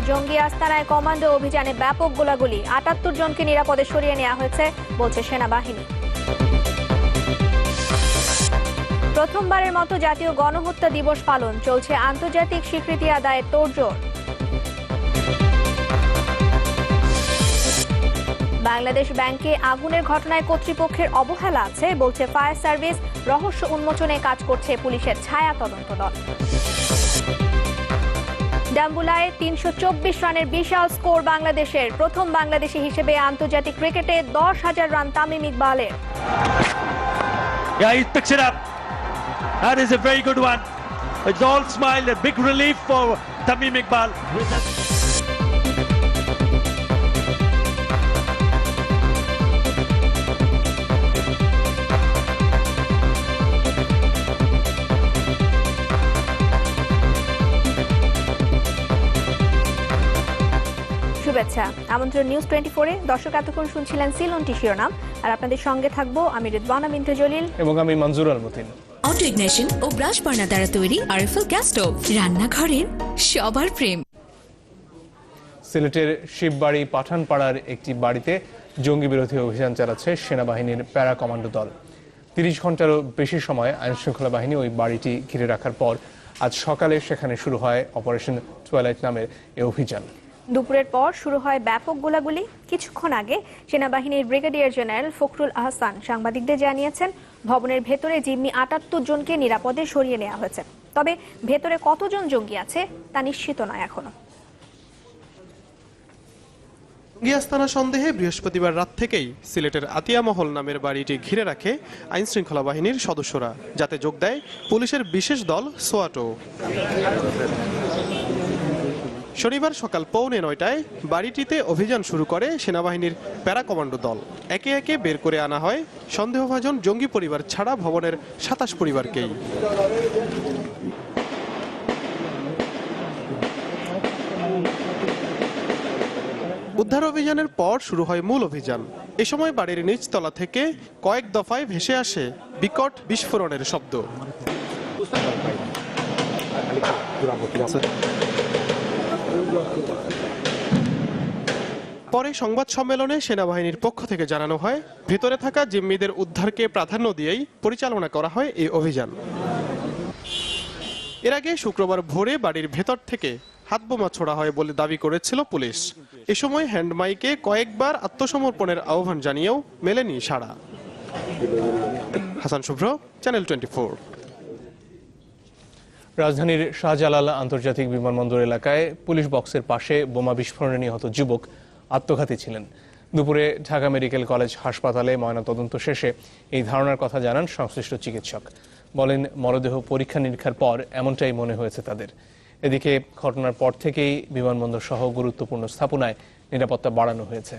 জঙ্গি আস্তানায় কমান্ডো অভিযানে ব্যাপক গোলাগুলি, ৭৮ জনকে নিরাপদে সরিয়ে নেওয়া হয়েছে বলছে সেনাবাহিনী। প্রথমবারের মতো জাতীয় গণহত্যা দিবস পালন, চলছে আন্তর্জাতিক স্বীকৃতি আদায়ের তোড়জোড়। বাংলাদেশ ব্যাংকে আগুনের ঘটনায় কর্তৃপক্ষের অবহেলা আছে বলছে ফায়ার সার্ভিস, রহস্য উন্মোচনে কাজ করছে পুলিশের ছায়া তদন্ত দল। ডাম্বুলায় ৩২৪ রানের বিশাল স্কোর বাংলাদেশের, প্রথম বাংলাদেশি হিসেবে আন্তর্জাতিক ক্রিকেটে ১০,০০০ রান তামিম ইকবালের। Yeah, he picks it up. That is a very good one. It's all smile, a big relief for Tamim Iqbal. শুভেচ্ছা, আমন্ত্রণ নিউজ 24-এ। দর্শক এতক্ষণ শুনছিলেন সিলনটি শিরোনাম, আর আপনাদের সঙ্গে থাকবো আমি রিদওয়ানা বিনতে জলিল এবং আমি মনজুর আল মতিন। অটো ইগনিশন ও ব্রাশ বার্নার দ্বারা তৈরি আরএফএল গ্যাস স্টোভ, রান্নাঘরের সবার প্রেম। সিলেটের শিববাড়ি পাঠানপাড়ার একটি বাড়িতে জঙ্গি বিরোধী অভিযান চালাচ্ছে সেনাবাহিনীর প্যারা কমান্ডো দল। ৩০ ঘন্টারও বেশি সময় আইনশৃঙ্খলা বাহিনী ওই বাড়িটি ঘিরে রাখার পর আজ সকালে সেখানে শুরু হয় অপারেশন টুয়াইলাইট নামের এই অভিযান। দুপুরের পর শুরু হয় ব্যাপক গোলাগুলি। কিছুক্ষণ আগে সেনাবাহিনীর ব্রিগেডিয়ার জেনারেল ফখরুল আহসান সাংবাদিকদের জানিয়েছেন, ভবনের ভেতরে জিম্মি ৭৮ জনকে নিরাপদে সরিয়ে নেওয়া হয়েছে। তবে ভেতরে কতজন জঙ্গি আছে তা নিশ্চিত নয় এখনো। জঙ্গি আস্তানা সন্দেহে বৃহস্পতিবার রাত থেকেই সিলেটের আতিয়া মহল নামের বাড়িটি ঘিরে রাখে আইনশৃঙ্খলা বাহিনীর সদস্যরা, যাতে যোগ দেয় পুলিশের বিশেষ দল সোয়াটো। শনিবার সকাল 8:45টায় বাড়িটিতে অভিযান শুরু করে সেনাবাহিনীর প্যারা কমান্ডো দল। একে একে বের করে আনা হয় সন্দেহভাজন জঙ্গি পরিবার ছাড়া ভবনের ২৭ পরিবারকেই। উদ্ধার অভিযানের পর শুরু হয় মূল অভিযান। এ সময় বাড়ির নিচতলা থেকে কয়েক দফায় ভেসে আসে বিকট বিস্ফোরণের শব্দ। পরে সংবাদ সম্মেলনে সেনাবাহিনীর পক্ষ থেকে জানানো হয়, ভেতরে থাকা জিম্মিদের উদ্ধারকে প্রাধান্য দিয়েই পরিচালনা করা হয় এই অভিযান। এর আগে শুক্রবার ভোরে বাড়ির ভেতর থেকে হাতবোমা ছোড়া হয় বলে দাবি করেছিল পুলিশ। এ সময় হ্যান্ডমাইকে কয়েকবার আত্মসমর্পণের আহ্বান জানিয়েও মেলেনি সাড়া। হাসান শুভ্র, চ্যানেল 24। রাজধানীর শাহজালাল আন্তর্জাতিক বিমানবন্দর এলাকায় পুলিশ বক্সের পাশে বোমা বিস্ফোরণে নিহত যুবক আত্মঘাতী ছিলেন। দুপুরে ঢাকা মেডিকেল কলেজ হাসপাতালে ময়নাতদন্ত শেষে এই ধারণার কথা জানান সংশ্লিষ্ট চিকিৎসক। বলেন, মরদেহ পরীক্ষা নিরীক্ষার পর এমনটাই মনে হয়েছে তাদের। এদিকে ঘটনার পর থেকেই বিমানবন্দর সহ গুরুত্বপূর্ণ স্থাপনায় নিরাপত্তা বাড়ানো হয়েছে।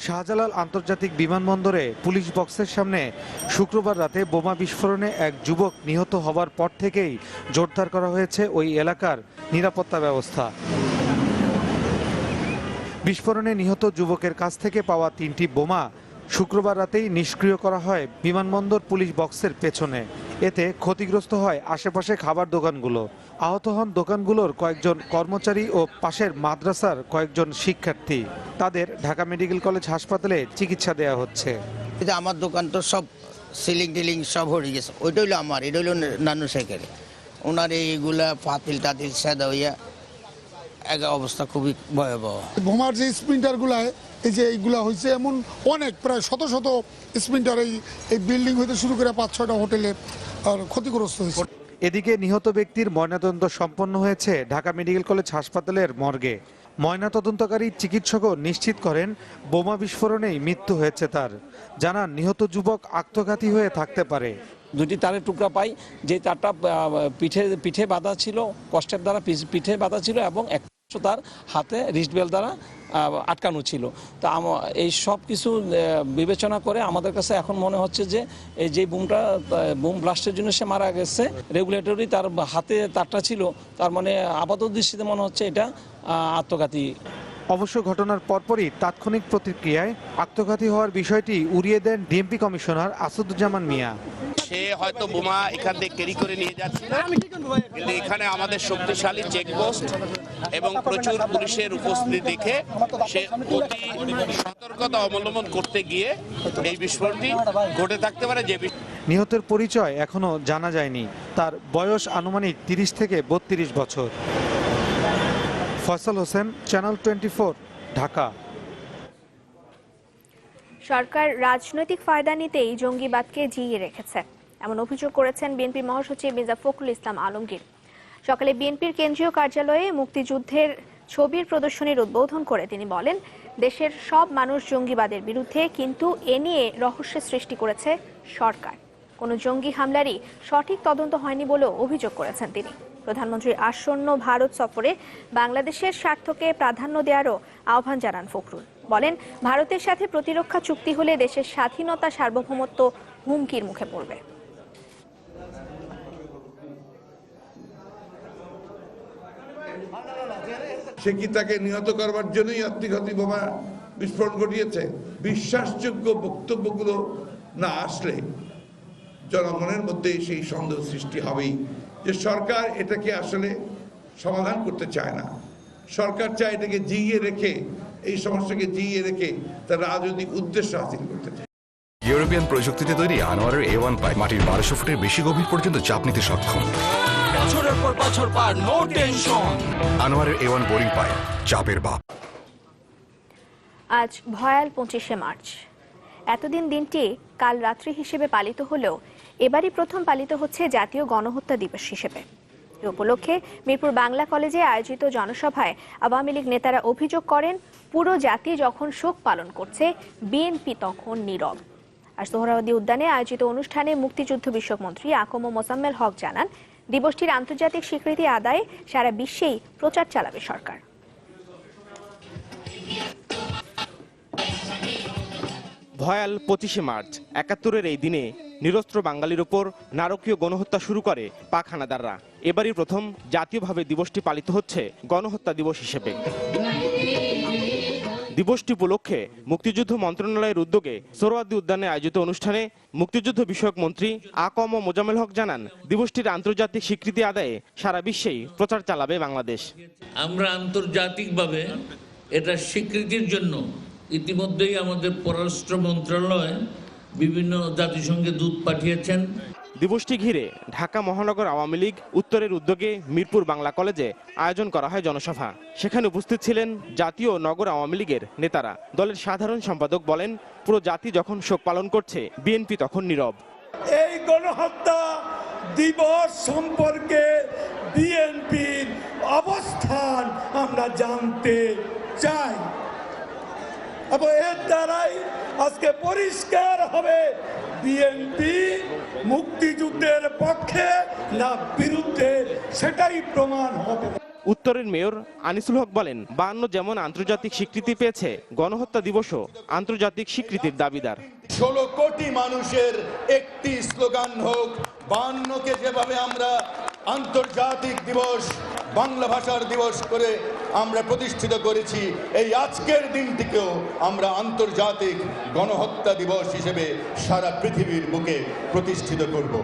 শাহজালাল আন্তর্জাতিক বিমানবন্দরে পুলিশ বক্সের সামনে শুক্রবার রাতে বোমা বিস্ফোরণে এক যুবক নিহত হবার পর থেকেই জোরদার করা হয়েছে ওই এলাকার নিরাপত্তা ব্যবস্থা। বিস্ফোরণে নিহত যুবকের কাছ থেকে পাওয়া 3টি বোমা শুক্রবার রাতেই নিষ্ক্রিয় করা হয় বিমানবন্দর পুলিশ বক্সের পেছনে। এতে ক্ষতিগ্রস্ত হয় আশেপাশে খাবার দোকানগুলো। আহত হন দোকানগুলোর কয়েকজন কর্মচারী ও পাশের মাদ্রাসার কয়েকজন শিক্ষার্থী। তাদের ঢাকা মেডিকেল কলেজ হাসপাতালে চিকিৎসা দেওয়া হচ্ছে। আমার দোকান তো সব সিলিং টিলিং সব হয়ে গেছে। ওইটা হইলো আমার, এটা হইলো নানু সাইকেল। ওনার এইগুলা পাতিল টাতিল সাদা হইয়া এক অবস্থা খুবই ভয়াবহ। বোমার যে স্প্রিন্টারগুলা এই যে এইগুলা হয়েছে, এমন অনেক প্রায় শত শত স্প্রিন্টার এই বিল্ডিং হইতে শুরু করে 5-6টা হোটেলে ক্ষতিগ্রস্ত হয়েছে। এদিকে নিহত ব্যক্তির ময়নাতদন্ত সম্পন্ন হয়েছে ঢাকা মেডিকেল কলেজ হাসপাতালের মর্গে। ময়নাতদন্তকারী চিকিৎসকও নিশ্চিত করেন বোমা বিস্ফোরণেই মৃত্যু হয়েছে তার। জানান, নিহত যুবক আত্মঘাতী হয়ে থাকতে পারে। 2টি তারের টুকরা পাই, যে তারটা পিঠে বাঁধা ছিল, কষ্টের দ্বারা পিঠে বাঁধা ছিল, এবং তার হাতে রিস্টবেল্ট দ্বারা আটকানো ছিল। তা এই সব কিছু বিবেচনা করে আমাদের কাছে এখন মনে হচ্ছে যে এই যে বুম ব্লাস্টের জন্য সে মারা গেছে, রেগুলেটরি তার হাতে তারটা ছিল, তার মানে আপাতত দৃষ্টিতে মনে হচ্ছে এটা আত্মঘাতী। অবশ্য ঘটনার পরপরই তাৎক্ষণিক প্রতিক্রিয়ায় আত্মঘাতী হওয়ার বিষয়টি উড়িয়ে দেন ডিএমপি কমিশনার আসাদুজ্জামান মিয়া। সে হয়তো বোমা এখান থেকে ক্যারি করে নিয়ে যাচ্ছিল, কিন্তু এখানে আমাদের শক্তিশালী চেকপোস্ট এবং প্রচুর পুলিশের উপস্থিতি দেখে সে অতি সতর্কতা অবলম্বন করতে গিয়ে এই বিস্ফোরণটি ঘটে থাকতে পারে। যে নিহতের পরিচয় এখনো জানা যায়নি। তার বয়স আনুমানিক 30 থেকে 32 বছর। ফয়সাল হোসেন, চ্যানেল 24, ঢাকা। সরকার রাজনৈতিক ফায়দা নিতেই জঙ্গিবাদকে জিইয়ে রেখেছে, এমন অভিযোগ করেছেন বিএনপি মহাসচিব মির্জা ফখরুল ইসলাম আলমগীর। সকালে বিএনপির কেন্দ্রীয় কার্যালয়ে মুক্তিযুদ্ধের ছবির প্রদর্শনীর উদ্বোধন করে তিনি বলেন, দেশের সব মানুষ জঙ্গিবাদের বিরুদ্ধে, কিন্তু এ নিয়ে রহস্যের সৃষ্টি করেছে সরকার। কোনো জঙ্গি হামলারই সঠিক তদন্ত হয়নি বলেও অভিযোগ করেছেন তিনি। প্রধানমন্ত্রীর আসন্ন ভারত সফরে বাংলাদেশের স্বার্থকে প্রাধান্য দেওয়ারও আহ্বান জানান ফখরুল। বলেন, ভারতের সাথে প্রতিরক্ষা চুক্তি হলে দেশের স্বাধীনতা সার্বভৌমত্ব হুমকির মুখে পড়বে। সে কি তাকে নিহত করবার জন্যই আত্মঘাতী বোমা বিস্ফোরণ ঘটিয়েছে? বিশ্বাসযোগ্য বক্তব্যগুলো না আসলে জনগণের মধ্যে সেই সন্দেহ সৃষ্টি হবেই যে সরকার এটাকে আসলে সমাধান করতে চায় না। সরকার চায় এটাকে জিইয়ে রেখে, এই সমস্যাকে জিইয়ে রেখে তার রাজনৈতিক উদ্দেশ্য হাসিল করতে চায়। ইউরোপিয়ান প্রযুক্তিতে তৈরি আনোয়ারের A1 পাইপ মাটির 1200 ফুটের বেশি গভীর পর্যন্ত চাপ নিতে সক্ষম। বছরের পর বছর পার, নো টেনশন। আনোয়ারের A1 বোরিং পাইপ, চাপের বাপ। আজ ভয়াল 25শে মার্চ। এতদিন দিনটি কাল রাত্রি হিসেবে পালিত হলেও এবারই প্রথম পালিত হচ্ছে জাতীয় গণহত্যা দিবস হিসেবে। এ উপলক্ষে মিরপুর বাংলা কলেজে আয়োজিত জনসভায় আওয়ামী লীগ নেতারা অভিযোগ করেন, পুরো জাতি যখন শোক পালন করছে, বিএনপি তখন নীরব। আর সোহরাওয়ার্দী উদ্যানে আয়োজিত অনুষ্ঠানে মুক্তিযুদ্ধ বিষয়ক মন্ত্রী আকম মোজাম্মেল হক জানান, দিবসটির আন্তর্জাতিক স্বীকৃতি আদায়ে সারা বিশ্বেই প্রচার চালাবে সরকার। ভয়াল 25শে মার্চ, 71-এর এই দিনে নিরস্ত্র বাঙালির ওপর নারকীয় গণহত্যা শুরু করে পাক হানাদাররা। এবারই প্রথম জাতীয়ভাবে দিবসটি পালিত হচ্ছে গণহত্যা দিবস হিসেবে। দিবসটি উপলক্ষে মুক্তিযুদ্ধ মন্ত্রণালয়ের উদ্যোগে সোহরাওয়ার্দী উদ্যানে আয়োজিত অনুষ্ঠানে মুক্তিযুদ্ধ বিষয়ক মন্ত্রী আকম মোজাম্মেল হক জানান, দিবসটির আন্তর্জাতিক স্বীকৃতি আদায়ে সারা বিশ্বেই প্রচার চালাবে বাংলাদেশ। আমরা আন্তর্জাতিকভাবে এটা স্বীকৃতির জন্য ইতিমধ্যেই আমাদের পররাষ্ট্র মন্ত্রণালয় বিভিন্ন জাতিসংঘে দূত পাঠিয়েছেন। দিবসটি ঘিরে ঢাকা মহানগর আওয়ামী লীগ উত্তরের উদ্যোগে মিরপুর বাংলা কলেজে আয়োজন করা হয় জনসভা। সেখানে উপস্থিত ছিলেন জাতীয় নগর আওয়ামী লীগের নেতারা। দলের সাধারণ সম্পাদক বলেন, পুরো জাতি যখন শোক পালন করছে, বিএনপি তখন নীরব। এই গণহত্যা দিবস সম্পর্কে বিএনপির অবস্থান আমরা জানতে চাই, এবং এর দ্বারাই আজকে পরিষ্কার হবে বিএনপি মুক্তিযুদ্ধের পক্ষে না বিরুদ্ধে, সেটাই প্রমাণ হবে। উত্তরের মেয়র আনিসুল হক বলেন, 52 যেমন আন্তর্জাতিক স্বীকৃতি পেয়েছে, গণহত্যা দিবসও আন্তর্জাতিক স্বীকৃতির দাবিদার। 16 কোটি মানুষের একটি স্লোগান হোক, 52কে যেভাবে আমরা আন্তর্জাতিক দিবস, বাংলা ভাষার দিবস করে আমরা প্রতিষ্ঠিত করেছি, এই আজকের দিনটিকেও আমরা আন্তর্জাতিক গণহত্যা দিবস হিসেবে সারা পৃথিবীর বুকে প্রতিষ্ঠিত করব।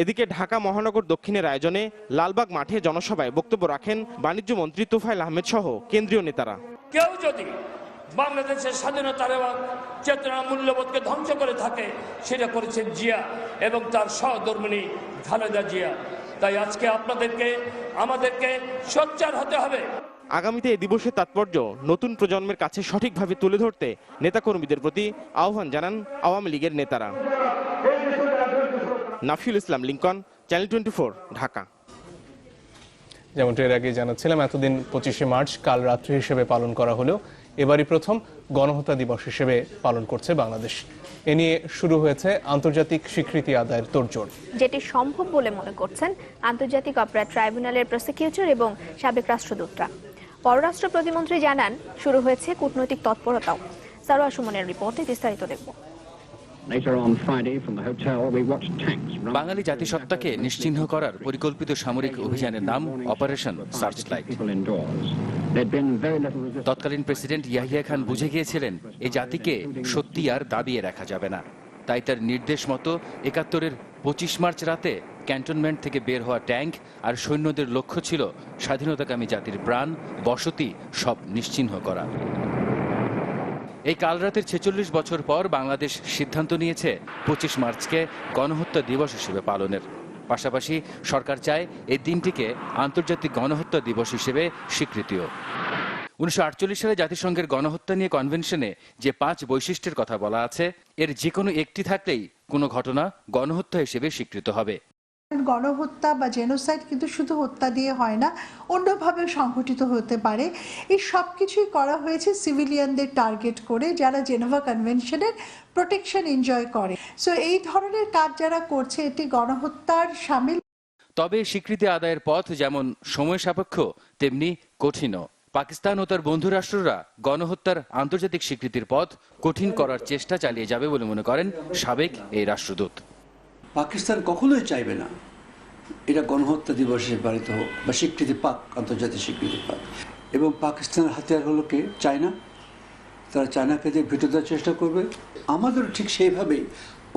এদিকে ঢাকা মহানগর দক্ষিণের আয়োজনে লালবাগ মাঠে জনসভায় বক্তব্য রাখেন বাণিজ্য মন্ত্রী তোফায়েল আহমেদ সহ কেন্দ্রীয় নেতারা। কেউ যদি বাংলাদেশের স্বাধীনতার এবং চেতনা মূল্যবোধকে ধ্বংস করে থাকে, সেটা করেছেন জিয়া এবং তার সহধর্মিণী খালেদা জিয়া। তাই আজকে আমাদেরকে সোচ্চার হতে হবে। আগামীতে এই দিবসের তাৎপর্য নতুন প্রজন্মের কাছে সঠিকভাবে তুলে ধরতে নেতাকর্মীদের প্রতি আহ্বান জানান আওয়ামী লীগের নেতারা। নাফিউল ইসলাম, লিংকন, চ্যানেল 24, ঢাকা। যেমনটা এর আগে জানাচ্ছিলাম, এতদিন 25শে মার্চ কাল রাত্রি হিসেবে পালন করা হলেও এবারই প্রথম গণহত্যা দিবস হিসেবে পালন করছে বাংলাদেশ। এ নিয়ে শুরু হয়েছে আন্তর্জাতিক স্বীকৃতি আদায়ের তোড়জোড়, যেটি সম্ভব বলে মনে করছেন আন্তর্জাতিক অপরাধ ট্রাইব্যুনালের প্রসিকিউটর এবং সাবেক রাষ্ট্রদূতরা। পররাষ্ট্র প্রতিমন্ত্রী জানান, শুরু হয়েছে কূটনৈতিক তৎপরতাও। সারোয়া সুমনের রিপোর্টে বিস্তারিত দেখব। বাঙালি জাতিসত্তাকে নিশ্চিহ্ন করার পরিকল্পিত সামরিক অভিযানের নাম অপারেশন সার্চলাইট। তৎকালীন প্রেসিডেন্ট ইয়াহিয়া খান বুঝে গিয়েছিলেন, এই জাতিকে সত্যি আর দাবিয়ে রাখা যাবে না। তাই তার নির্দেশ মতো 71-এর 25 মার্চ রাতে ক্যান্টনমেন্ট থেকে বের হওয়া ট্যাঙ্ক আর সৈন্যদের লক্ষ্য ছিল স্বাধীনতাকামী জাতির প্রাণ, বসতি সব নিশ্চিহ্ন করা। এই কাল রাতের 46 বছর পর বাংলাদেশ সিদ্ধান্ত নিয়েছে 25 মার্চকে গণহত্যা দিবস হিসেবে পালনের। পাশাপাশি সরকার চায় এই দিনটিকে আন্তর্জাতিক গণহত্যা দিবস হিসেবে স্বীকৃতিও। 1948 সালে জাতিসংঘের গণহত্যা নিয়ে কনভেনশনে যে 5 বৈশিষ্ট্যের কথা বলা আছে, এর যে কোনো একটি থাকলেই কোনো ঘটনা গণহত্যা হিসেবে স্বীকৃত হবে। গণহত্যা বা জেনোসাইড কিন্তু শুধু হত্যা দিয়ে হয় না, অন্যভাবে সংঘটিত হতে পারে। এই সব কিছুই করা হয়েছে সিভিলিয়ানদের টার্গেট করে, যারা জেনেভা কনভেনশনের প্রোটেকশন এনজয় করে। সো এই ধরনের কাজ যারা করছে এটি গণহত্যার শামিল। তবে স্বীকৃতি আদায়ের পথ যেমন সময় সাপেক্ষ তেমনি কঠিনও। পাকিস্তান ও তার বন্ধু রাষ্ট্ররা গণহত্যার আন্তর্জাতিক স্বীকৃতির পথ কঠিন করার চেষ্টা চালিয়ে যাবে বলে মনে করেন সাবেক এই রাষ্ট্রদূত। পাকিস্তান কখনোই চাইবে না এটা গণহত্যা দিবস হিসেবে পালিত হোক বা স্বীকৃতি পাক, আন্তর্জাতিক স্বীকৃতি পাক। এবং পাকিস্তানের হাতিয়ার হলো কে? চায়না। তারা চায়নাকে দিয়ে ভিতর দেওয়ার চেষ্টা করবে। আমাদেরও ঠিক সেইভাবেই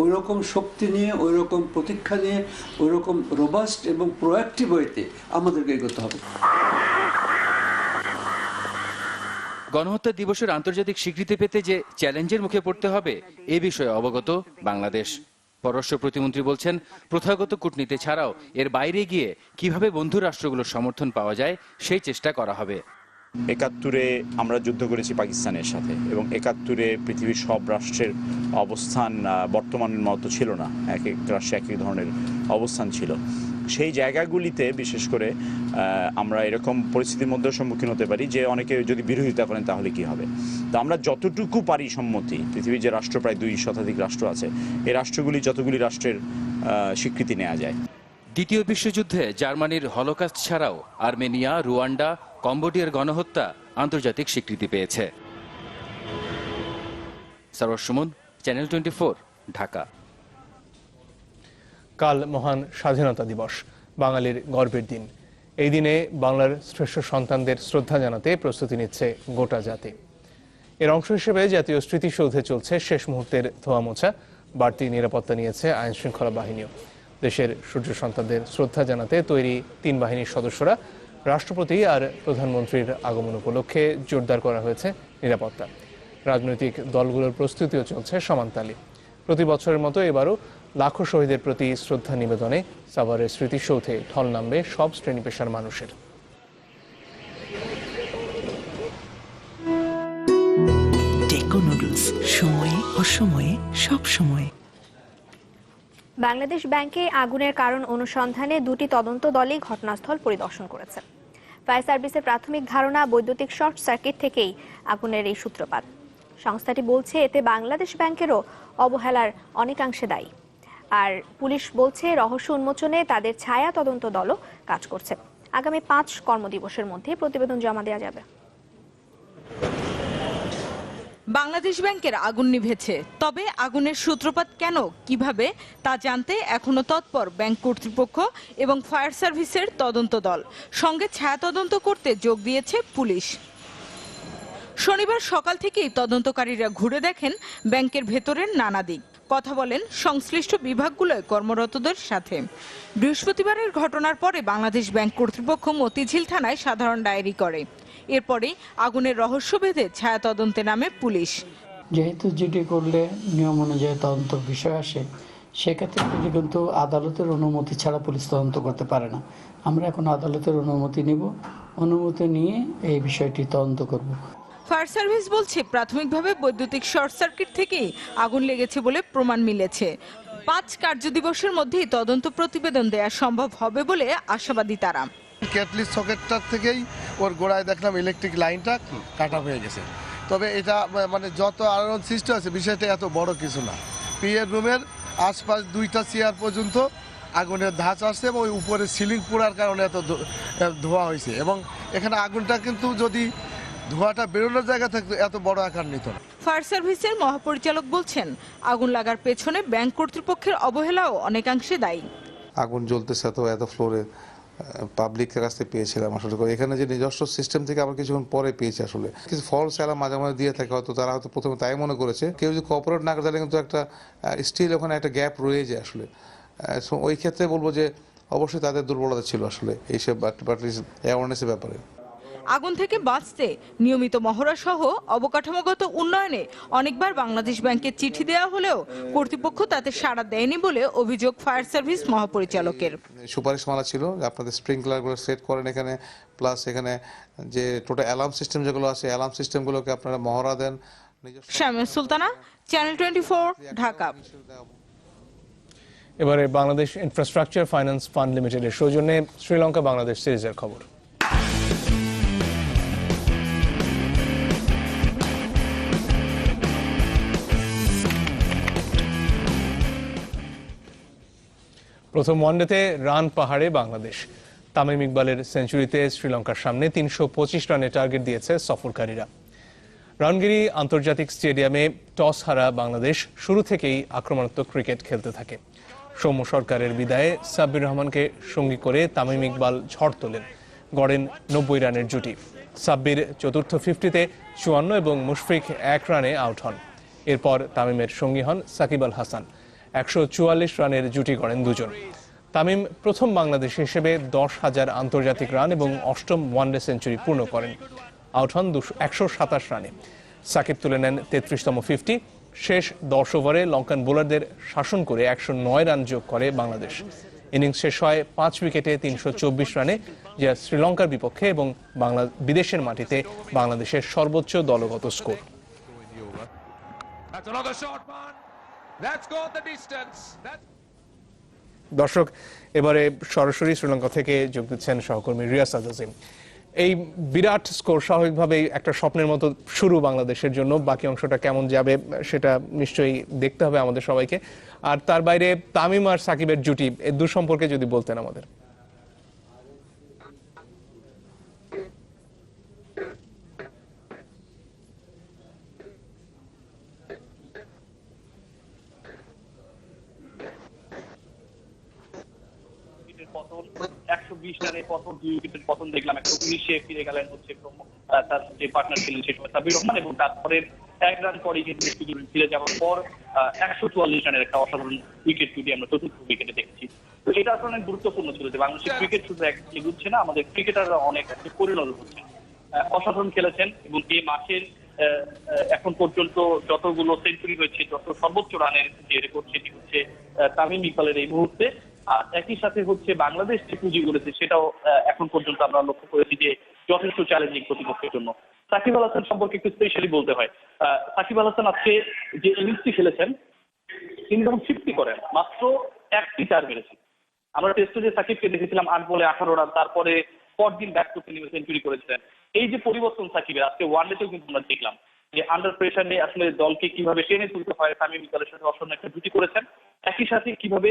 ওই রকম শক্তি নিয়ে, ওই রকম প্রতীক্ষা নিয়ে, ওই রকম রোবাস্ট এবং প্রোঅ্যাক্টিভ ওয়েতে আমাদেরকে এগোতে হবে। গণহত্যা দিবসের আন্তর্জাতিক স্বীকৃতি পেতে যে চ্যালেঞ্জের মুখে পড়তে হবে এ বিষয়ে অবগত বাংলাদেশ। পররাষ্ট্র প্রতিমন্ত্রী বলছেন, প্রথাগত কূটনীতি ছাড়াও এর বাইরে গিয়ে কিভাবে বন্ধু রাষ্ট্রগুলোর সমর্থন পাওয়া যায় সেই চেষ্টা করা হবে। ৭১-এ আমরা যুদ্ধ করেছি পাকিস্তানের সাথে এবং ৭১-এ পৃথিবীর সব রাষ্ট্রের অবস্থান বর্তমানের মতো ছিল না, এক এক রাষ্ট্রে এক এক ধরনের অবস্থান ছিল। সেই জায়গাগুলিতে বিশেষ করে আমরা এরকম পরিস্থিতির মধ্যে সম্মুখীন হতে পারি যে অনেকে যদি বিরোধিতা করেন তাহলে কি হবে। তো আমরা যতটুকু পারি সম্মতি, পৃথিবীর যে রাষ্ট্র প্রায় 2 শতাধিক রাষ্ট্র আছে, এই রাষ্ট্রগুলি যতগুলি রাষ্ট্রের স্বীকৃতি নেওয়া যায়। দ্বিতীয় বিশ্বযুদ্ধে জার্মানির হলোকাস্ট ছাড়াও আর্মেনিয়া, রুয়ান্ডা, কম্বোডিয়ার গণহত্যা আন্তর্জাতিক স্বীকৃতি পেয়েছে। সরোজ সুমন, চ্যানেল 24, ঢাকা। কাল মহান স্বাধীনতা দিবস, বাঙালির গর্বের দিন। এই দিনে বাংলার শ্রেষ্ঠ সন্তানদের শ্রদ্ধা জানাতে প্রস্তুতি নিচ্ছে গোটা জাতি। এর অংশ হিসেবে জাতীয় স্মৃতিসৌধে চলছে শেষ মুহূর্তের ধোয়া মোছা। বাড়তি নিরাপত্তা নিয়েছে আইন শৃঙ্খলা বাহিনীও। দেশের সূর্য সন্তানদের শ্রদ্ধা জানাতে তৈরি 3 বাহিনীর সদস্যরা। রাষ্ট্রপতি আর প্রধানমন্ত্রীর আগমন উপলক্ষে জোরদার করা হয়েছে নিরাপত্তা। রাজনৈতিক দলগুলোর প্রস্তুতিও চলছে সমানতালে। প্রতি বছরের মতো এবারও লাখো শহীদের প্রতি শ্রদ্ধা নিবেদনে সাভারের স্মৃতিসৌধে ঢল নামবে সব শ্রেণী পেশার মানুষের। টেকো নুডলস, সময়ে অসময়ে সব সময়। বাংলাদেশ ব্যাংকে আগুনের কারণ অনুসন্ধানে 2টি তদন্ত দলই ঘটনাস্থল পরিদর্শন করেছে। ফায়ার সার্ভিসের প্রাথমিক ধারণা, বৈদ্যুতিক শর্ট সার্কিট থেকেই আগুনের এই সূত্রপাত। সংস্থাটি বলছে এতে বাংলাদেশ ব্যাংকেরও অবহেলার অনেকাংশে দায়ী। আর পুলিশ বলছে রহস্য উন্মোচনে তাদের ছায়া তদন্ত দলও কাজ করছে। আগামী 5 কর্মদিবসের মধ্যে প্রতিবেদন জমা দেওয়া যাবে। বাংলাদেশ ব্যাংকের আগুন নিভেছে, তবে আগুনের সূত্রপাত কেন, কিভাবে তা জানতে এখনো তৎপর ব্যাংক কর্তৃপক্ষ এবং ফায়ার সার্ভিসের তদন্ত দল। সঙ্গে ছায়া তদন্ত করতে যোগ দিয়েছে পুলিশ। শনিবার সকাল থেকেই তদন্তকারীরা ঘুরে দেখেন ব্যাংকের ভেতরের নানা দিক, কথা বলেন সংশ্লিষ্ট বিভাগগুলোয় কর্মরতদের সাথে। বৃহস্পতিবারের ঘটনার পরে বাংলাদেশ ব্যাংক কর্তৃপক্ষ মতিঝিল থানায় সাধারণ ডায়েরি করে। এরপরে আগুনের রহস্য ভেদে ছায়া তদন্তে নামে পুলিশ। যেহেতু জিডি করলে নিয়ম অনুযায়ী তদন্ত বিষয় আসে, সেক্ষেত্রে কিন্তু আদালতের অনুমতি ছাড়া পুলিশ তদন্ত করতে পারে না। আমরা এখন আদালতের অনুমতি নিব, অনুমতি নিয়ে এই বিষয়টি তদন্ত করব। ফায়ার সার্ভিস বলছে প্রাথমিকভাবে বৈদ্যুতিক শর্ট সার্কিট থেকেই আগুন লেগেছে বলে প্রমাণ মিলেছে। 5 কার্যদিবসের মধ্যেই তদন্ত প্রতিবেদন দেওয়া সম্ভব হবে বলে আশাবাদী তারা। ক্যাটলিস্ট সকেটটার থেকেই ওর গোড়ায় দেখলাম ইলেকট্রিক লাইনটা কাটা হয়ে গেছে। তবে এটা মানে যত আলোড়ন সৃষ্টি আছে, বিষয়টা এত বড় কিছু না। পিএর রুমের আশপাশ 2টা চেয়ার পর্যন্ত আগুনের ধাঁচ আসছে এবং ওই উপরে সিলিং পোড়ার কারণে এত ধোঁয়া হয়েছে। এবং এখানে আগুনটা কিন্তু যদি ধোঁয়াটা বেরোনোর জায়গা থাকতো এত বড় আকার নিত না। ফায়ার সার্ভিসের মহাপরিচালক বলছেন আগুন লাগার পেছনে ব্যাংক কর্তৃপক্ষের অবহেলাও অনেকাংশে দায়ী। আগুন জ্বলতেছে এত ফ্লোরে পাবলিকের কাছ থেকে পেয়েছিলাম আসলে। এখানে যে নিজস্ব সিস্টেম থেকে আবার কিছুক্ষণ পরে পেয়েছি আসলে। কিছু ফলস অ্যালার্ম মাঝে মাঝে দিয়ে থাকে, হয়তো তারা হয়তো প্রথমে তাই মনে করেছে। কেউ যদি কোঅপারেট না করে তাহলে কিন্তু একটা স্টিল ওখানে একটা গ্যাপ রয়ে যায় আসলে। ওই ক্ষেত্রে বলবো যে অবশ্যই তাদের দুর্বলতা ছিল আসলে এইসব অ্যাওয়ারনেসের ব্যাপারে। আগুন থেকে বাঁচতে নিয়মিত মহড়া সহ অবকাঠামোগত উন্নয়নে অনেকবার বাংলাদেশ ব্যাংকে চিঠি দেওয়া হলেও কর্তৃপক্ষ তাতে সাড়া দেয়নি বলে অভিযোগ ফায়ার সার্ভিস মহাপরিচালকের। সুপারিশমালা ছিল যে আপনাদের স্প্রিংকলারগুলো সেট করেন এখানে, প্লাস এখানে যে টোটাল অ্যালার্ম সিস্টেম যেগুলো আছে অ্যালার্ম সিস্টেমগুলোকে আপনারা মহড়া দেন। শামিয়া সুলতানা, চ্যানেল 24, ঢাকা। এবারে বাংলাদেশ ইনফ্রাস্ট্রাকচার ফাইন্যান্স ফান্ড লিমিটেডের সৌজন্যে শ্রীলঙ্কা বাংলাদেশ সিরিজের খবর। প্রথম ওয়ানডেতে রান পাহাড়ে বাংলাদেশ। তামিম ইকবালের সেঞ্চুরিতে শ্রীলঙ্কার সামনে 325 রানের টার্গেট দিয়েছে সফরকারীরা। রণগিরি আন্তর্জাতিক স্টেডিয়ামে টস হারা বাংলাদেশ শুরু থেকেই আক্রমণাত্মক ক্রিকেট খেলতে থাকে। সৌম্য সরকারের বিদায়ে সাব্বির রহমানকে সঙ্গী করে তামিম ইকবাল ঝড় তোলেন, গড়েন 90 রানের জুটি। সাব্বির চতুর্থ 50-তে 54 এবং মুশফিক 1 রানে আউট হন। এরপর তামিমের সঙ্গী হন সাকিব আল হাসান, 144 রানের জুটি গড়েন দুজন। তামিম প্রথম বাংলাদেশি হিসেবে 10,000 আন্তর্জাতিক রান এবং অষ্টম ওয়ানডে সেঞ্চুরি পূর্ণ করেন। আউট হন 127 রানে। সাকিব তুলে নেন 33তম 50। শেষ 10 ওভারে লঙ্কান বোলারদের শাসন করে 109 রান যোগ করে বাংলাদেশ। ইনিংস শেষ হয় 5 উইকেটে 324 রানে, যা শ্রীলঙ্কার বিপক্ষে এবং বিদেশের মাটিতে বাংলাদেশের সর্বোচ্চ দলগত স্কোর। দর্শক, এবারে সরাসরি শ্রীলঙ্কা থেকে যোগ দিচ্ছেন সহকর্মী রিয়াসাদ আজিম। এই বিরাট স্কোর স্বাভাবিকভাবেই একটা স্বপ্নের মতো শুরু বাংলাদেশের জন্য। বাকি অংশটা কেমন যাবে সেটা নিশ্চয়ই দেখতে হবে আমাদের সবাইকে। আর তার বাইরে তামিম আর সাকিবের জুটি, এই দু সম্পর্কে যদি বলতেন আমাদের। পতন 120 রানে প্রথম 2 উইকেটের পতন দেখলাম, 119-এ ফিরে গেলেন হচ্ছে তার যে পার্টনার ছিলেন সে সময় সাব্বির রহমান, এবং তারপরে 1 রান পরে কিন্তু ফিরে যাওয়ার পর 144 রানের একটা অসাধারণ উইকেট যদি আমরা চতুর্থ উইকেটে দেখছি। তো এটা আসলে অনেক গুরুত্বপূর্ণ ছিল যে বাংলাদেশের ক্রিকেট শুধু এগুচ্ছে না, আমাদের ক্রিকেটাররা অনেক পরিণত হচ্ছে। অসাধারণ খেলেছেন এবং এই মাসের এখন পর্যন্ত যতগুলো সেঞ্চুরি হয়েছে, যত সর্বোচ্চ রানের যে রেকর্ড সেটি হচ্ছে তামিম ইকবালের এই মুহূর্তে। আর একই সাথে হচ্ছে বাংলাদেশ যে পুঁজি করেছে সেটাও এখন পর্যন্ত আমরা লক্ষ্য করেছি যে যথেষ্ট চ্যালেঞ্জিং প্রতিপক্ষের জন্য। সাকিব আল হাসান সম্পর্কে একটু স্পেশালি বলতে হয়। সাকিব আল হাসান আজকে যে ইনিংসটি খেলেছেন, তিনি যখন 50 করেন মাত্র 1টি 4 মেরেছেন। আমরা টেস্টে যে সাকিবকে দেখেছিলাম 8 বলে 18 রান, তারপরে পরদিন ব্যাক করতে নেমে সেঞ্চুরি করেছিলেন। এই যে পরিবর্তন সাকিবের, আজকে ওয়ানডেতেও কিন্তু আমরা দেখলাম যে আন্ডার প্রেশার নিয়ে আসলে দলকে কিভাবে টেনে তুলতে হয়। তামিম ইকবালের সাথে অসাধারণ একটা জুটি করেছেন, একই সাথে কিভাবে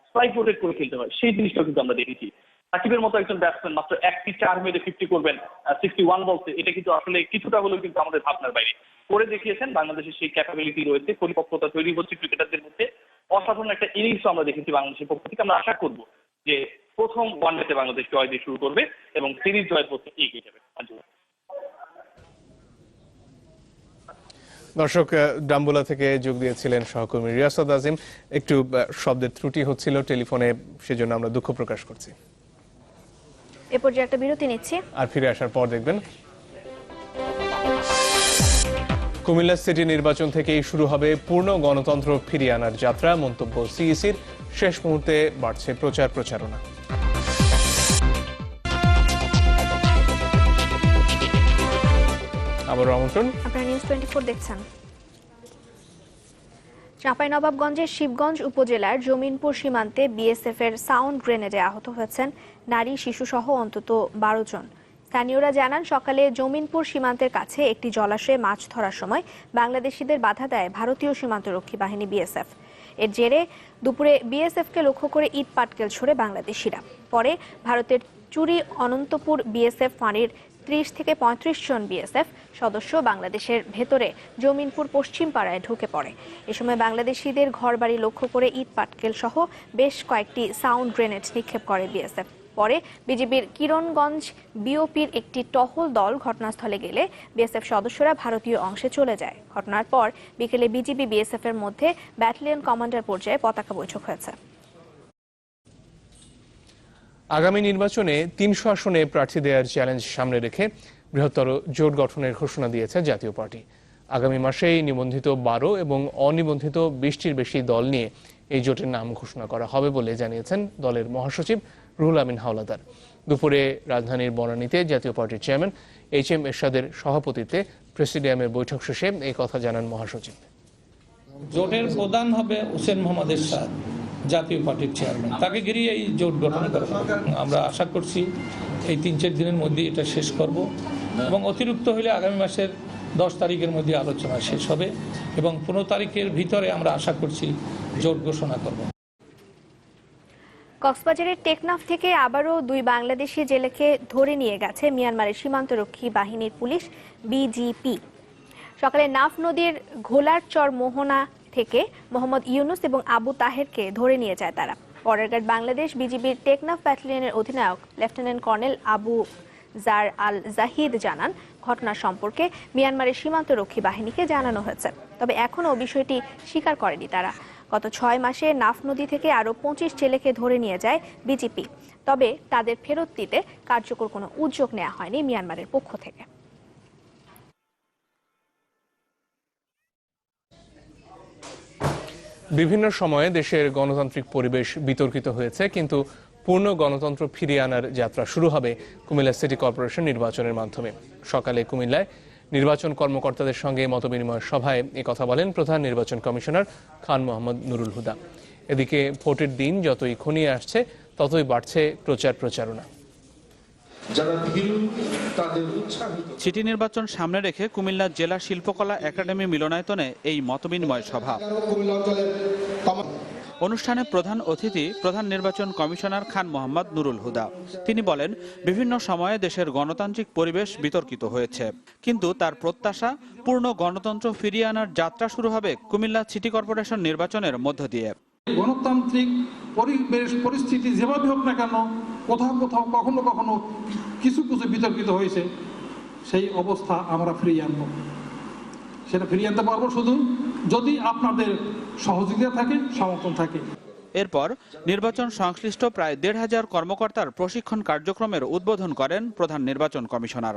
স্ট্রাইক রোটেট করে খেলতে হয় সেই জিনিসটাও কিন্তু আমরা দেখেছি। সাকিবের মতো একজন ব্যাটসম্যান মাত্র 1টি 4 মেরে 50 করবেন 61 বলতে, এটা কিন্তু আসলে কিছুটা হলেও কিন্তু আমাদের ভাবনার বাইরে। করে দেখিয়েছেন, বাংলাদেশের সেই ক্যাপাবিলিটি রয়েছে, পরিপক্কতা তৈরি হচ্ছে ক্রিকেটারদের মধ্যে। অসাধারণ একটা ইনিংসও আমরা দেখেছি বাংলাদেশের পক্ষ থেকে। আমরা আশা করব যে প্রথম ওয়ানডেতে বাংলাদেশ জয় দিয়ে শুরু করবে এবং সিরিজ জয়ের পথে এগিয়ে যাবে। দর্শক, ডাম্বুলা থেকে যোগ দিয়েছিলেন সহকর্মী রিয়াসাদ আজিম। একটু শব্দের ত্রুটি হচ্ছিল টেলিফোনে, সেজন্য আমরা দুঃখ প্রকাশ করছি। এ পর্যায়ে একটা বিরতি নিচ্ছি, আর ফিরে আসার পর দেখবেন কুমিল্লা সিটি নির্বাচন থেকেই শুরু হবে পূর্ণ গণতন্ত্র ফিরিয়ে আনার যাত্রা। মন্তব্য সিইসির, শেষ মুহূর্তে বাড়ছে প্রচারণা। আবার আমন্ত্রণ, আপনারা নিউজ 24 দেখছেন। চাঁপাইনবাবগঞ্জের শিবগঞ্জ উপজেলার জমিনপুর সীমান্তে বিএসএফ এর সাউন্ড গ্রেনেডে আহত হয়েছেন নারী শিশু সহ অন্তত 12 জন। স্থানীয়রা জানান, সকালে জমিনপুর সীমান্তের কাছে একটি জলাশয়ে মাছ ধরার সময় বাংলাদেশিদের বাধা দেয় ভারতীয় সীমান্তরক্ষী বাহিনী বিএসএফ। এর জেরে দুপুরে বিএসএফকে লক্ষ্য করে ইট পাটকেল ছোড়ে বাংলাদেশিরা। পরে ভারতের চুরি অনন্তপুর বিএসএফ ফাঁড়ির 30 থেকে 35 জন বিএসএফ সদস্য বাংলাদেশের ভেতরে জমিনপুর পশ্চিম পাড়ায় ঢুকে পড়ে। এ সময় বাংলাদেশিদের ঘরবাড়ি লক্ষ্য করে ইট পাটকেল সহ বেশ কয়েকটি সাউন্ড গ্রেনেড নিক্ষেপ করে বিএসএফ। পরে বিজিবির কিরণগঞ্জ বিওপির একটি টহল দল ঘটনাস্থলে গেলে বিএসএফ সদস্যরা ভারতীয় অংশে চলে যায়। ঘটনার পর বিকেলে বিজিবি বিএসএফ এর মধ্যে ব্যাটালিয়ন কমান্ডার পর্যায়ে পতাকা বৈঠক হয়েছে। আগামী নির্বাচনে ৩০০ আসনে প্রার্থী দেওয়ার চ্যালেঞ্জ সামনে রেখে বৃহত্তর জোট গঠনের ঘোষণা দিয়েছে জাতীয় পার্টি। আগামী মাসেই নিবন্ধিত 12 এবং অনিবন্ধিত 20টির বেশি দল নিয়ে এই জোটের নাম ঘোষণা করা হবে বলে জানিয়েছেন দলের মহাসচিব রুহুল আমিন হাওলাদার। দুপুরে রাজধানীর বনানীতে জাতীয় পার্টির চেয়ারম্যান HM এরশাদের সভাপতিত্বে প্রেসিডিয়ামের বৈঠক শেষে এই কথা জানান মহাসচিব। জোটের প্রধান হবে হোসেন মোহাম্মদ এরশাদ, জাতীয় পার্টির চেয়ারম্যান। তাকে ঘিরিয়ে এই জোট গঠন করা হবে। আমরা আশা করছি এই 3-4 দিনের মধ্যে এটা শেষ করব এবং অতিরিক্ত হলে আগামী মাসের 10 তারিখের মধ্যে আলোচনা শেষ হবে এবং 15 তারিখের ভিতরে আমরা আশা করছি জোট ঘোষণা করব। কক্সবাজারের টেকনাফ থেকে আবারও 2 বাংলাদেশি জেলেকে ধরে নিয়ে গেছে মিয়ানমারের সীমান্তরক্ষী বাহিনীর পুলিশ BGP। সকালে নাফ নদীর ঘোলারচর মোহনা থেকে মোহাম্মদ ইউনুস এবং আবু তাহেরকে ধরে নিয়ে যায় তারা। বর্ডার গার্ড বাংলাদেশ বিজিবির টেকনাফ ব্যাটালিয়নের অধিনায়ক লেফটেন্যান্ট কর্নেল আবু জার আল জাহিদ জানান, ঘটনা সম্পর্কে মিয়ানমারের সীমান্তরক্ষী বাহিনীকে জানানো হয়েছে, তবে এখনও বিষয়টি স্বীকার করেনি তারা। গত 6 মাসে নাফ নদী থেকে আরও 25 জেলেকে ধরে নিয়ে যায় বিজিপি, তবে তাদের ফেরত দিতে কার্যকর কোনো উদ্যোগ নেওয়া হয়নি মিয়ানমারের পক্ষ থেকে। বিভিন্ন সময়ে দেশের গণতান্ত্রিক পরিবেশ বিতর্কিত হয়েছে, কিন্তু পূর্ণ গণতন্ত্র ফিরিয়ে আনার যাত্রা শুরু হবে কুমিল্লা সিটি কর্পোরেশন নির্বাচনের মাধ্যমে। সকালে কুমিল্লায় নির্বাচন কর্মকর্তাদের সঙ্গে মতবিনিময় সভায় কথা বলেন প্রধান নির্বাচন কমিশনার খান মোহাম্মদ নুরুল হুদা। এদিকে ভোটের দিন যতই ঘনিয়ে আসছে ততই বাড়ছে প্রচারণা। সিটি নির্বাচন সামনে রেখে কুমিল্লা জেলা শিল্পকলা একাডেমি মিলনায়তনে এই মতবিনিময় সভা। অনুষ্ঠানে প্রধান অতিথি প্রধান নির্বাচন কমিশনার খান মোহাম্মদ নুরুল হুদা। তিনি বলেন, বিভিন্ন সময়ে দেশের গণতান্ত্রিক পরিবেশ বিতর্কিত হয়েছে, কিন্তু তার প্রত্যাশা পূর্ণ গণতন্ত্র ফিরিয়ে আনার যাত্রা শুরু হবে কুমিল্লা সিটি কর্পোরেশন নির্বাচনের মধ্য দিয়ে। গণতান্ত্রিক পরিবেশ পরিস্থিতি যেভাবে হোক না কেন, কোথাও কখনো কিছু বিতর্কিত হয়েছে, সেই অবস্থা আমরা ফিরিয়ে আনবো। সেটা ফিরিয়ে আনতে পারবো শুধু যদি আপনাদের সহযোগিতা থাকে, সমর্থন থাকে। এরপর নির্বাচন সংশ্লিষ্ট প্রায় ১৫০০ কর্মকর্তার প্রশিক্ষণ কার্যক্রমের উদ্বোধন করেন প্রধান নির্বাচন কমিশনার।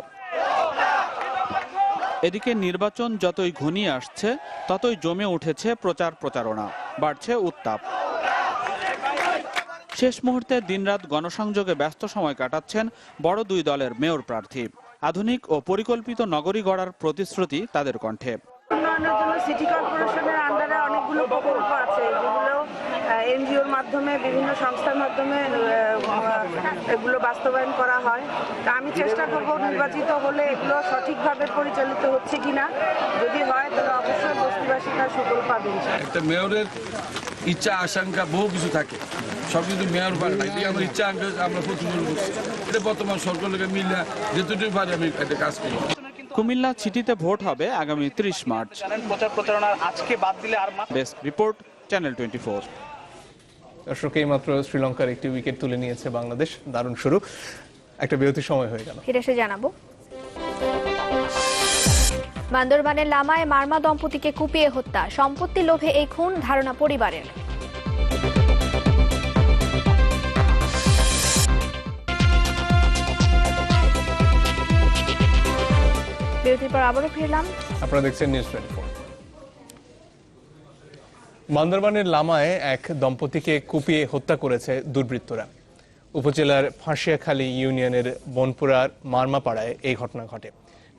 এদিকে নির্বাচন যতই ঘনিয়ে আসছে ততই জমে উঠেছে প্রচারণা, বাড়ছে উত্তাপ। শেষ মুহূর্তে দিনরাত গণসংযোগে ব্যস্ত সময় কাটাচ্ছেন বড় 2 দলের মেয়র প্রার্থী। আধুনিক ও পরিকল্পিত নগরী গড়ার প্রতিশ্রুতি তাদের কণ্ঠে। উন্নয়নের জন্য সিটি কর্পোরেশনের আন্ডারে অনেকগুলো প্রকল্প আছে, যেগুলো এনজিওর মাধ্যমে, বিভিন্ন সংস্থার মাধ্যমে এগুলো বাস্তবায়ন করা হয়। তা আমি চেষ্টা করব নির্বাচিত হলে এগুলো সঠিকভাবে পরিচালিত হচ্ছে কিনা, যদি হয় তাহলে অবশ্যই বস্তিবাসী তার সুফল পাবেন। একটা মেয়রের ইচ্ছা আকাঙ্ক্ষা বহু কিছু থাকে, সব কিছু মেয়র পারে না। আমার ইচ্ছা আকাঙ্ক্ষা আমরা প্রতিফলন করছি, এটা বর্তমান সরকার লোকের মিলে যেটুকু পারি আমি একটা কাজ করি। কুমিল্লা সিটিতে ভোট হবে আগামী 30 মার্চ। প্রচারণার আজকে বাদ দিলে আর ডেস্ক রিপোর্ট, চ্যানেল 24। দর্শক, এইমাত্র শ্রীলঙ্কার একটি উইকেট তুলে নিয়েছে বাংলাদেশ। দারুণ শুরু, একটা বিরতির সময় হয়ে গেল। ফিরে এসে জানাবো, বান্দরবানের লামায় মারমা দম্পতিকে কুপিয়ে হত্যা, সম্পত্তি লোভে এই খুন, ধারণা পরিবারের। বিরতির পর আবারও ফিরলাম, আপনারা দেখছেন নিউজ 24। বান্দরবানের লামায় এক দম্পতিকে কুপিয়ে হত্যা করেছে দুর্বৃত্তরা। উপজেলার ফাঁসিয়াখালী ইউনিয়নের বনপুরার মারমাপাড়ায় এই ঘটনা ঘটে।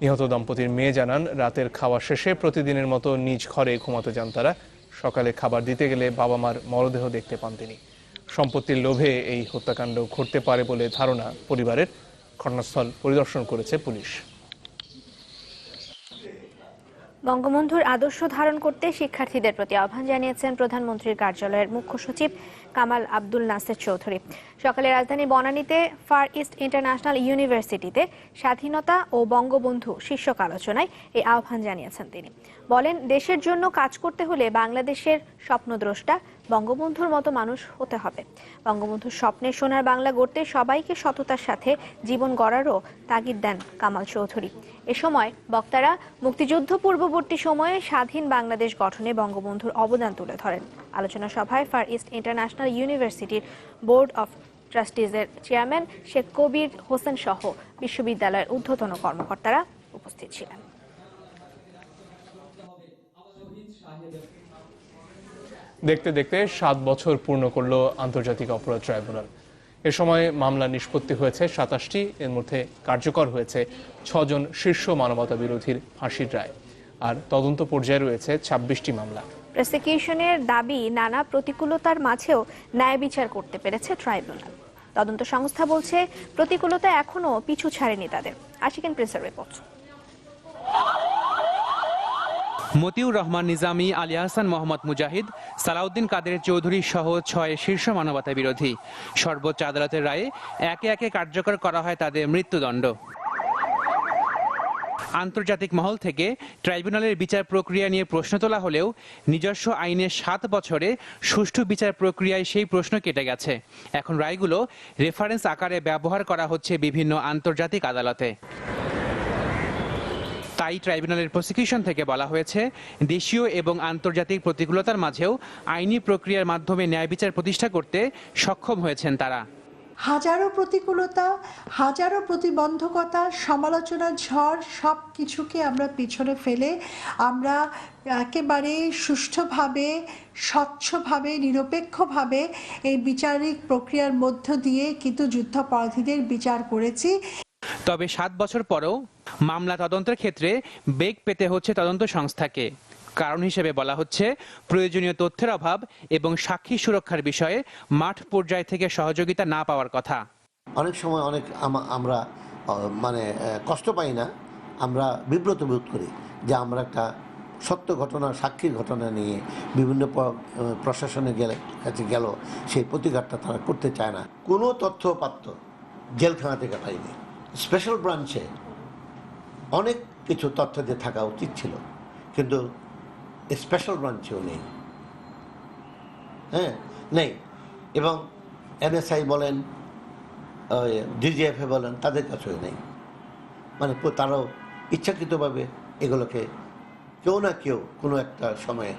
নিহত দম্পতির মেয়ে জানান, রাতের খাওয়া শেষে প্রতিদিনের মতো নিজ ঘরে ঘুমাতে যান তারা। সকালে খাবার দিতে গেলে বাবা মার মরদেহ দেখতে পান তিনি। সম্পত্তির লোভে এই হত্যাকাণ্ড ঘটতে পারে বলে ধারণা পরিবারের। ঘটনাস্থল পরিদর্শন করেছে পুলিশ। বঙ্গবন্ধুর আদর্শ ধারণ করতে শিক্ষার্থীদের প্রতি আহ্বান জানিয়েছেন প্রধানমন্ত্রীর কার্যালয়ের মুখ্য সচিব কামাল আব্দুল নাসের চৌধুরী। সকালে রাজধানী বনানীতে ফার ইস্ট ইন্টারন্যাশনাল ইউনিভার্সিটিতে স্বাধীনতা ও বঙ্গবন্ধু শীর্ষক আলোচনায় এই আহ্বান জানিয়েছেন তিনি। বলেন, দেশের জন্য কাজ করতে হলে বাংলাদেশের স্বপ্নদ্রষ্টা বঙ্গবন্ধুর মতো মানুষ হতে হবে। বঙ্গবন্ধুর স্বপ্নের সোনার বাংলা গড়তে সবাইকে সততার সাথে জীবন গড়ারও তাগিদ দেন কামাল চৌধুরী। এ সময় বক্তারা মুক্তিযুদ্ধ পূর্ববর্তী সময়ে স্বাধীন বাংলাদেশ গঠনে বঙ্গবন্ধুর অবদান তুলে ধরেন। আলোচনা সভায় ফার ইস্ট ইন্টারন্যাশনাল ইউনিভার্সিটির board of ট্রাস্টিজের chairman Sheikh Kabir Hossain সহ বিশ্ববিদ্যালয়ের ঊর্ধ্বতন কর্মকর্তারা উপস্থিত ছিলেন। দেখতে দেখতে 7 বছর পূর্ণ করল আন্তর্জাতিক অপরাধ ট্রাইব্যুনাল। এ সময় মামলা নিষ্পত্তি হয়েছে 27টি, এর মধ্যে কার্যকর হয়েছে 6 জন শীর্ষ মানবতা বিরোধীর ফাঁসির রায়, আর তদন্ত পর্যায়ে রয়েছে 26টি মামলা। প্রসিকিউশনের দাবি, নানা প্রতিকূলতার মাঝেও ন্যায় বিচার করতে পেরেছে ট্রাইব্যুনাল। তদন্ত সংস্থা বলছে প্রতিকূলতা এখনো পিছু ছাড়েনি তাদের। আশিকিন প্রেসের রিপোর্ট। মতিউর রহমান নিজামী, আলী আহসান মোহাম্মদ মুজাহিদ, সালাউদ্দিন কাদের চৌধুরী সহ 6 শীর্ষ মানবতা বিরোধী। সর্বোচ্চ আদালতের রায়ে একে একে কার্যকর করা হয় তাদের মৃত্যুদণ্ড। আন্তর্জাতিক মহল থেকে ট্রাইব্যুনালের বিচার প্রক্রিয়া নিয়ে প্রশ্ন তোলা হলেও নিজস্ব আইনে 7 বছরে সুষ্ঠু বিচার প্রক্রিয়ায় সেই প্রশ্ন কেটে গেছে। এখন রায়গুলো রেফারেন্স আকারে ব্যবহার করা হচ্ছে বিভিন্ন আন্তর্জাতিক আদালতে। তাই ট্রাইব্যুনালের প্রসিকিউশন থেকে বলা হয়েছে, দেশীয় এবং আন্তর্জাতিক প্রতিকূলতার মাঝেও আইনি প্রক্রিয়ার মাধ্যমে ন্যায় বিচার প্রতিষ্ঠা করতে সক্ষম হয়েছেন তারা। হাজারো প্রতিকূলতা, হাজারো প্রতিবন্ধকতা, সমালোচনার ঝড়, সব কিছুকে আমরা পিছনে ফেলে আমরা একেবারে সুষ্ঠুভাবে, স্বচ্ছভাবে, নিরপেক্ষভাবে এই বিচারিক প্রক্রিয়ার মধ্য দিয়ে কিন্তু যুদ্ধাপরাধীদের বিচার করেছি। তবে 7 বছর পরেও মামলা তদন্তের ক্ষেত্রে বেগ পেতে হচ্ছে তদন্ত সংস্থাকে। কারণ হিসেবে বলা হচ্ছে প্রয়োজনীয় তথ্যের অভাব এবং সাক্ষী সুরক্ষার বিষয়ে মাঠ পর্যায় থেকে সহযোগিতা না পাওয়ার কথা। অনেক সময় আমরা কষ্ট পাই না, আমরা বিব্রত বোধ করি যে আমরা একটা সত্য ঘটনা, সাক্ষীর ঘটনা নিয়ে বিভিন্ন প্রশাসনে কাছে গেল, সেই প্রতিকারটা তারা করতে চায় না। কোনো তথ্যপাত্র জেলখানা থেকে পাইনি। স্পেশাল ব্রাঞ্চে অনেক কিছু তথ্য দিয়ে থাকা উচিত ছিল, কিন্তু স্পেশাল ব্রাঞ্চেও নেই, নেই। এবং এনএসআই বলেন, ডিজিএফএ বলেন, তাদের কাছেও নেই। তারাও ইচ্ছাকৃতভাবে এগুলোকে কেউ না কেউ কোনো একটা সময়ে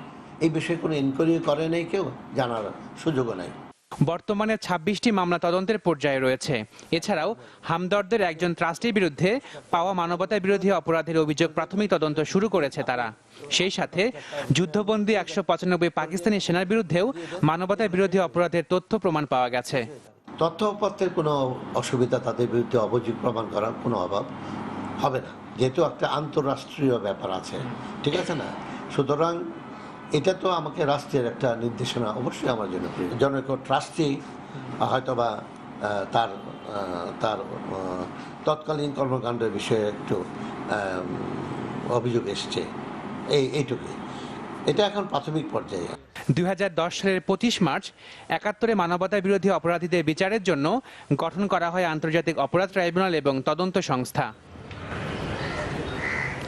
এই বিষয়ে কোনো ইনকোয়ারি করে নেই, কেউ জানার সুযোগও নাই। বর্তমানে 26টি মামলা তদন্তের পর্যায়ে রয়েছে। এছাড়াও হামদর্দের একজন ট্রাস্টির বিরুদ্ধে পাওয়া মানবতা বিরোধী অপরাধের অভিযোগ প্রাথমিক তদন্ত শুরু করেছে তারা। সেই সাথে যুদ্ধবন্দী 195 পাকিস্তানি সেনার বিরুদ্ধেও মানবতা বিরোধী অপরাধের তথ্য প্রমাণ পাওয়া গেছে। তথ্যপত্রের কোনো অসুবিধা, তাদের বিরুদ্ধে অভিযোগ প্রমাণ করার কোনো অভাব হবে না, যেহেতু একটা আন্তঃরাষ্ট্রীয় ব্যাপার আছে, ঠিক আছে না? সুতরাং এটা তো আমাকে রাষ্ট্রের একটা নির্দেশনা অবশ্যই আমার জন্য প্রয়োজন। জনৈক ট্রাস্টি হয়তোবা তার তৎকালীন কর্মকাণ্ডের বিষয়ে একটু অভিযোগ এসছে, এইটুকুই। এটা এখন প্রাথমিক পর্যায়ে। 2010 সালের 25 মার্চ 71 মানবতা বিরোধী অপরাধীদের বিচারের জন্য গঠন করা হয় আন্তর্জাতিক অপরাধ ট্রাইব্যুনাল এবং তদন্ত সংস্থা।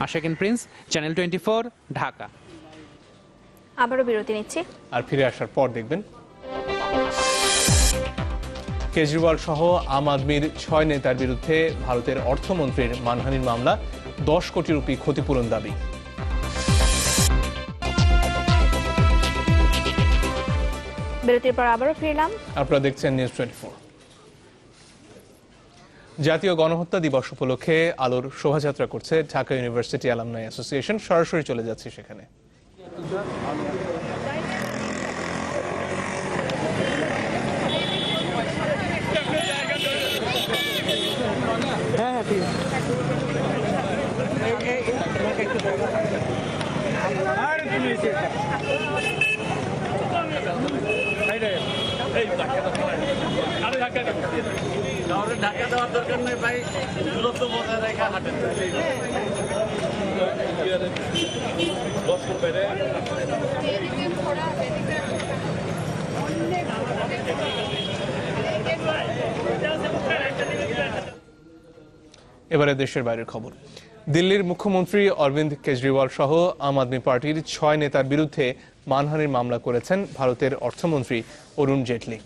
Ashikin Prince, channel 24, Dhaka. আবারও বিরতি নিচ্ছি, আর ফিরে আসার পর দেখবেন কেজরিওয়াল সহ আম আদমির 6 নেতার বিরুদ্ধে ভারতের অর্থমন্ত্রীর মানহানির মামলা, 10 কোটি রুপি ক্ষতিপূরণ দাবি। বিরতির পর আবারও ফিরলাম। আপনারা দেখছেন নিউজ 24। জাতীয় গণহত্যা দিবস উপলক্ষে আলোর শোভাযাত্রা করছে ঢাকা ইউনিভার্সিটি অ্যালামনাই অ্যাসোসিয়েশন। সরাসরি চলে যাচ্ছে সেখানে। ঢাকা দেওয়ার দরকার নেই ভাই, দূরত্ব বজায় রেখা হাঁটেন। এবারে দেশের বাইরের খবর। দিল্লির মুখ্যমন্ত্রী অরবিন্দ কেজরিওয়াল সহ আম আদমি পার্টির 6 নেতার বিরুদ্ধে মানহানির মামলা করেছেন ভারতের অর্থমন্ত্রী অরুণ জেটলি।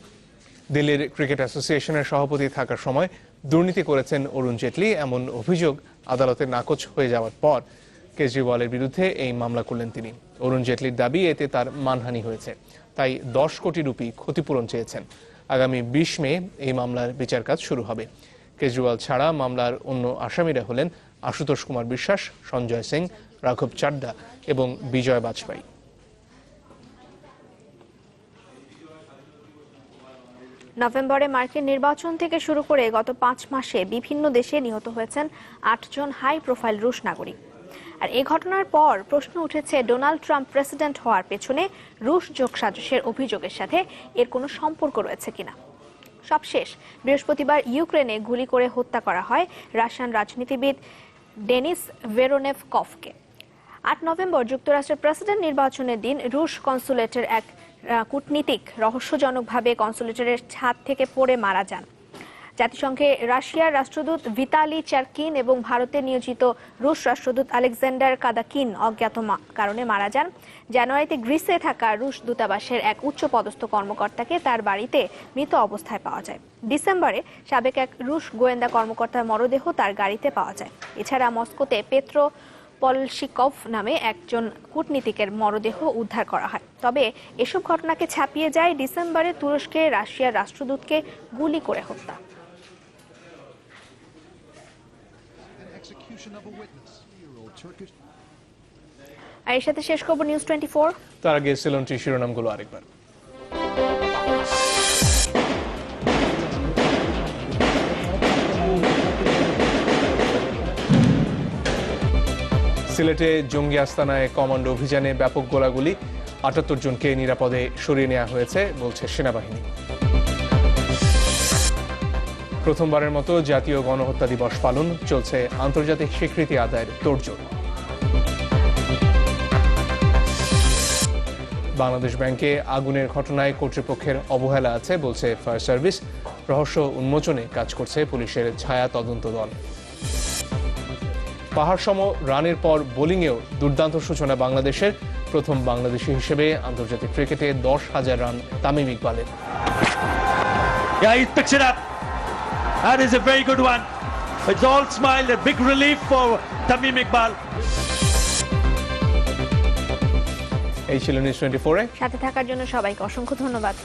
দিল্লির ক্রিকেট অ্যাসোসিয়েশনের সভাপতি থাকার সময় দুর্নীতি করেছেন অরুণ জেটলি, এমন অভিযোগ আদালতে নাকচ হয়ে যাওয়ার পর কেজরিওয়ালের বিরুদ্ধে এই মামলা করলেন তিনি। অরুণ জেটলির দাবি, এতে তার মানহানি হয়েছে, তাই 10 কোটি রুপি ক্ষতিপূরণ চেয়েছেন। আগামী 20 মে এই মামলার বিচার কাজ শুরু হবে। কেজরিওয়াল ছাড়া মামলার অন্য আসামিরা হলেন আশুতোষ কুমার বিশ্বাস, সঞ্জয় সিং, রাঘব চাড্ডা এবং বিজয় বাজপেয়ী। নভেম্বরে মার্কিন নির্বাচন থেকে শুরু করে গত 5 মাসে বিভিন্ন দেশে নিহত হয়েছেন 8 জন হাই প্রোফাইল রুশ নাগরিক। আর এই ঘটনার পর প্রশ্ন উঠেছে ডোনাল্ড ট্রাম্প প্রেসিডেন্ট হওয়ার পেছনে রুশ যোগসাজশের অভিযোগের সাথে এর কোনো সম্পর্ক রয়েছে কিনা। সবশেষ বৃহস্পতিবার ইউক্রেনে গুলি করে হত্যা করা হয় রাশিয়ান রাজনীতিবিদ ডেনিস ভেরোনেভকভকে। 8 নভেম্বর যুক্তরাষ্ট্রের প্রেসিডেন্ট নির্বাচনের দিন রুশ কনসুলেটের এক কূটনীতিক রহস্যজনকভাবে কনসুলেটরের ছাদ থেকে পড়ে মারা যান। জাতিসংঘে রাশিয়ার রাষ্ট্রদূত ভিতালি চারকিন এবং ভারতে নিয়োজিত রুশ রাষ্ট্রদূত আলেকজান্ডার কাদাকিন অজ্ঞাত কারণে মারা যান। জানুয়ারিতে গ্রিসে থাকা রুশ দূতাবাসের এক উচ্চপদস্থ কর্মকর্তাকে তার বাড়িতে মৃত অবস্থায় পাওয়া যায়। ডিসেম্বরে সাবেক এক রুশ গোয়েন্দা কর্মকর্তার মরদেহ তার গাড়িতে পাওয়া যায়। এছাড়া মস্কোতে পেত্রো পলশিকভ নামে একজন কূটনীতিকের মরদেহ উদ্ধার করা হয়। তবে এসব ঘটনাকে ছাপিয়ে যায় ডিসেম্বরে তুরস্কে রাশিয়ার রাষ্ট্রদূতকে গুলি করে হত্যা। আর এর সাথে শেষ খবর নিউজ 24। তার আগে সিলনটি শিরোনামগুলো আরেকবার। সিলেটে জঙ্গি আস্তানায় কমান্ডো অভিযানে ব্যাপক গোলাগুলি, 78 জনকে নিরাপদে সরিয়ে নেওয়া হয়েছে বলছে সেনাবাহিনী। প্রথমবারের মতো জাতীয় গণহত্যা দিবস পালন, চলছে আন্তর্জাতিক স্বীকৃতি আদায়ের তোড়জোড়। বাংলাদেশ ব্যাংকে আগুনের ঘটনায় কর্তৃপক্ষের অবহেলা আছে বলছে ফায়ার সার্ভিস, রহস্য উন্মোচনে কাজ করছে পুলিশের ছায়া তদন্ত দল। পাহাড়সম রানের পর বোলিংয়েও দুর্দান্ত সূচনা বাংলাদেশের, প্রথম বাংলাদেশি হিসেবে আন্তর্জাতিক ক্রিকেটে 10,000 রান তামিম ইকবালের। That is a very good one. It's all smile, a big relief for Tamim Iqbal. এই ছিল নিউজ 24 সাথে থাকার জন্য সবাইকে অসংখ্য ধন্যবাদ।